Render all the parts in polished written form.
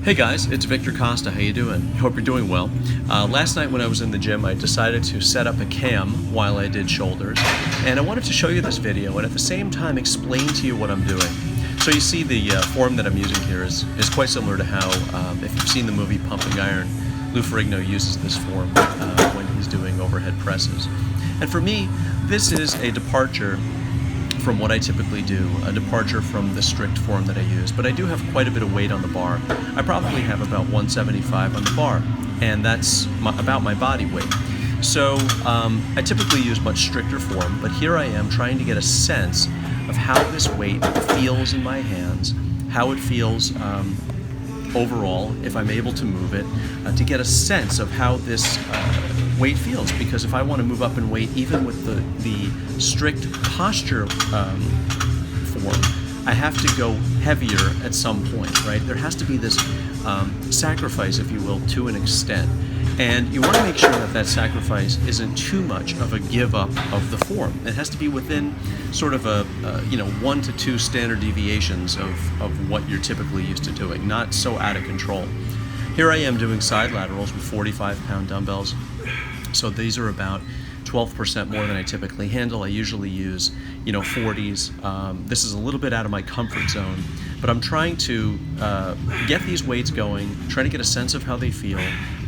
Hey guys, it's Victor Costa. How you doing? Hope you're doing well. Last night when I was in the gym, I decided to set up a cam while I did shoulders, and I wanted to show you this video and at the same time explain to you what I'm doing. So you see the form that I'm using here is quite similar to how, if you've seen the movie Pumping Iron, Lou Ferrigno uses this form when he's doing overhead presses. And for me, this is a departure from what I typically do, a departure from the strict form that I use, but I do have quite a bit of weight on the bar. I probably have about 175 on the bar, and that's about my body weight. So I typically use much stricter form, but here I am trying to get a sense of how this weight feels in my hands, how it feels overall, if I'm able to move it, to get a sense of how this weight feels, because if I want to move up in weight, even with the strict posture form, I have to go heavier at some point, right? There has to be this sacrifice, if you will, to an extent. And you want to make sure that that sacrifice isn't too much of a give up of the form. It has to be within sort of a 1 to 2 standard deviations of what you're typically used to doing, not so out of control. Here I am doing side laterals with 45-pound dumbbells. So these are about 12% more than I typically handle. I usually use, 40s. This is a little bit out of my comfort zone, but I'm trying to get these weights going, trying to get a sense of how they feel.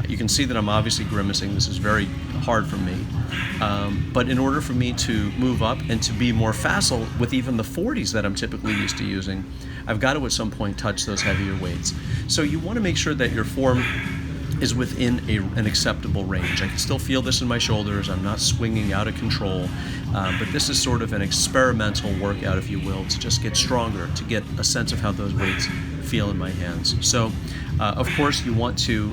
You can see that I'm obviously grimacing. This is very hard for me. But in order for me to move up and to be more facile with even the 40s that I'm typically used to using, I've got to at some point touch those heavier weights. So you want to make sure that your form is within an acceptable range. I can still feel this in my shoulders. I'm not swinging out of control, but this is sort of an experimental workout, if you will, to just get stronger, to get a sense of how those weights feel in my hands. So, of course, you want to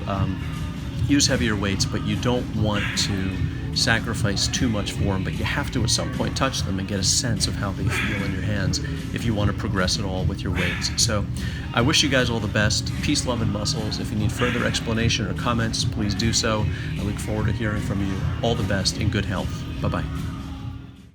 use heavier weights, but you don't want to sacrifice too much form, but you have to at some point touch them and get a sense of how they feel in your hands if you want to progress at all with your weights. So I wish you guys all the best. Peace, love, and muscles. If you need further explanation or comments, please do so. I look forward to hearing from you. All the best and good health. Bye-bye.